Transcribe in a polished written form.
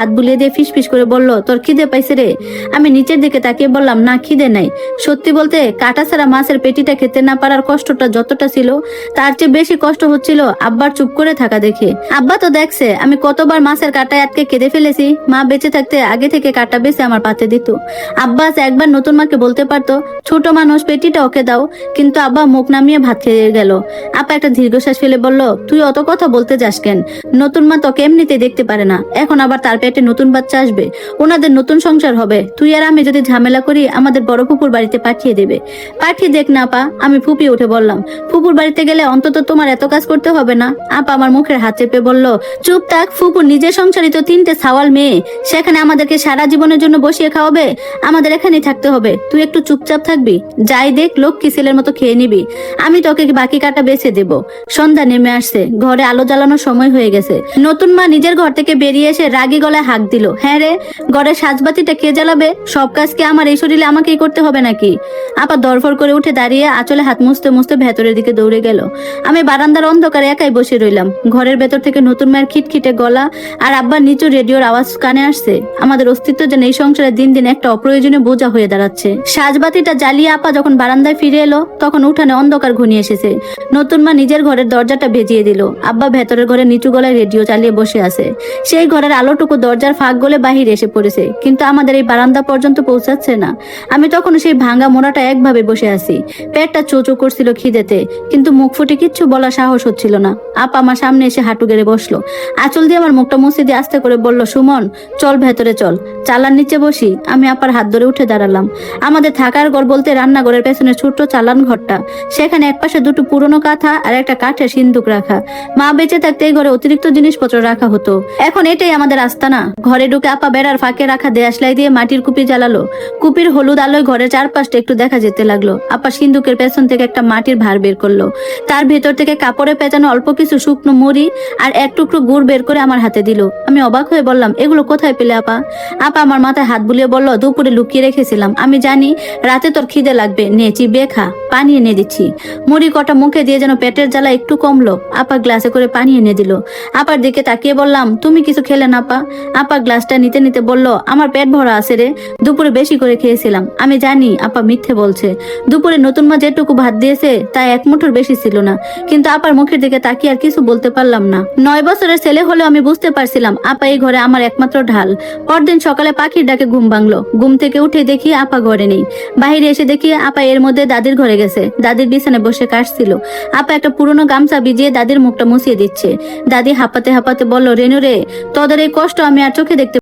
হাত বুলিয়ে দিয়ে ফিসফিস করে বলল, তোর খিদে পাইছে রে? আমি নিচের দিকে তাকিয়ে বললাম, না খিদে নাই। সত্যি বলতে কাটা ছাড়া মাছের পেটিটা খেতে না পারার কষ্টটা যতটা ছিল তার চেয়ে বেশি কষ্ট হচ্ছিল আব্বার চুপ করে থাকা দেখে। আব্বা তো দেখছে আমি কতবার মাছের কাঁটায় আটকে কেঁদে ফেলেছি। মা বেঁচে থাকতে আগে থেকে কাঁটা বেছে আমার পাতে দিত। আব্বাস একবার নতুন মাকে বলতে পারতো, ছোট মানুষ পেটিটা ওকে দাও, কিন্তু আব্বা মুখ নামিয়ে ভাত খেয়ে গেল। আপা একটা দীর্ঘশ্বাস ফেলে বলল, তুই অত কথা বলতে যাস কেন? নতুন মা তোকে এমনিতে দেখতে পারে না, এখন আবার তার পেটে নতুন বাচ্চা আসবে, ওনাদের নতুন সংসার হবে। তুই আর আমি যদি ঝামেলা করি আমাদের বড় ফুপুর বাড়িতে পাঠিয়ে দেবে। পাঠিয়ে দেখ না আপা, আমি ফুপিয়ে উঠে বললাম। ফুপুর বাড়িতে গেলে অন্তত তোমার এত কাজ করতে হবে না। আপা আমার মুখের হাত চেপে বলল, চুপ থাক, ফুপুর নিজের সংসারিত 3টে সাওয়াল মেয়ে, সেখানে আমাদেরকে সারা জীবনের জন্য বসিয়ে খাওয়াবে? আমাদের এখানেই থাকতে হবে। তুই একটু চুপচাপ থাকবি, যাই দেখ লক্ষ্মী ছেলের মতো খেয়ে নিবি, আমি তোকে বাকি কাটা বেছে দেব। সন্ধ্যা নেমে আসছে, ঘরে আলো জ্বালানোর সময় হয়ে গেছে। নতুন মা নিজের ঘর থেকে বেরিয়ে এসে রাগী গলায় হাঁক দিল, হ্যাঁ রে, ঘরের সাজবাতিটা কে জ্বালাবে? সব কাজ কি আমার এই শরীরে আমাকেই করতে হবে নাকি? আপা দরফর করে উঠে দাঁড়িয়ে আঁচলে হাত মুছতে মুছতে ভেতরের দিকে দৌড়ে গেল। আমি বারান্দার অন্ধকারে একাই বসে রইলাম। ঘরের ভেতর থেকে নতুন মায়ের খিটখিটে গলা আর আব্বার নিচু রেডিওর আওয়াজ কানে আসছে। আমাদের অস্তিত্ব যেন এই সংসারে দিন দিন একটা অপ্রয়োজনীয় বোঝা হয়ে দাঁড়াচ্ছে। সাজবাতিটা জ্বালিয়ে আপা যখন বারান্দায় ফিরে এলো তখন উঠানে অন্ধকার ঘনিয়ে এসেছে। নতুন মা নিজের ঘরের দরজাটা ভেজিয়ে দিল। আব্বা ভেতরের ঘরে নিচু গলায় রেডিও চালিয়ে বসে আছে। সেই ঘরের আলোটুকু দরজার ফাঁক গলে বাহিরে এসে পড়েছে, কিন্তু আমাদের এই বারান্দা পর্যন্ত পৌঁছাচ্ছে না। আমি তখন সেই ভাঙা মোড়াটা একভাবে বসে আছি। পেটটা চোচো করছিল খিদেতে, কিন্তু মুখ ফুটে কিচ্ছু বলার সাহস হচ্ছিল না। আপা আমার সামনে এসে হাঁটু গেড়ে বসলো। আঁচল দিয়ে আমার মুখটা মুছে দিয়ে আস্তে করে বলল, সুমন চল ভেতরে চল, চালার নিচে বসি। আমি আপার হাত ধরে উঠে দাঁড়ালাম। আমাদের থাকার ঘর বলতে রান্নাঘরের পেছনে ছোট্ট চালান ঘরটা, সেখানে একপাশে দুটো পুরনো কাঁথা আর একটা কাঠের সিন্দুক রাখা। মা বেঁচে থাকতে এই ঘরে অতিরিক্ত জিনিসপত্র রাখা হতো, এখন এটাই আমাদের আস্তানা। ঘরে ঢুকে আপা বেড়ার ফাঁকে রাখা দেয়াশলাই দিয়ে মাটির কুপি জ্বালালো। কুপির হলুদ আলোয় ঘরের চারপাশটা একটু দেখা যেতে লাগলো। আপা সিন্দুকের পেছন থেকে একটা মাটির ভার বের করলো। তার ভেতর থেকে কাপড়ে পেঁচানো অল্প কিছু শুকনো মুড়ি আর এক টুকরো গুড় বের করে আমার হাতে দিল। আমি অবাক হয়ে বললাম, এগুলো কোথায় পেলে আপা? আপা আমার মাথায় হাত বুলিয়ে বলল, দুপুরে লুকিয়ে রেখেছিলাম, আমি জানি রাতে তোর খিদে লাগবে, নে চিবিয়ে খা, পানি এনে দিচ্ছি। মুড়ি কটা মুখে দিয়ে যেন পেটের জ্বালা একটু কমলো। আপা গ্লাসে করে পানি এনে দিল। আপার দিকে তাকিয়ে বললাম, তুমি কিছু খেলে না আপা? আপা গ্লাসটা নিতে নিতে বলল, আমার পেট ভরা আছে রে, দুপুরে বেশি করে খেয়েছিলাম। আমি জানি আপা মিথ্যে বলছে। দুপুরে নতুন মা যেটুকু ভাত দিয়েছে তা এক মুঠোর বেশি ছিল না, কিন্তু আপার মুখের দিকে তাকিয়ে আর কিছু বলতে পারলাম না। 9 বছরের ছেলে হলেও আমি বুঝতে পারছিলাম আপা এই ঘরে আমার একমাত্র ঢাল। পরদিন সকালে পাখির ডাকে ঘুম ভাঙলো। ঘুম থেকে উঠে দেখি আপা ঘরে নেই। বাহিরে এসে দেখি আপা এর মধ্যে দাদির ঘরে গেছে। দাদির বিছানায় বসে কাশছিল। আপা একটা পুরনো গামছা ভিজিয়ে দাদির মুখটা মুছিয়ে দিচ্ছে। দাদি হাঁপাতে হাঁপাতে বলল, রেনু রে, তোদের এই কষ্ট আমি আর চোখে দেখতে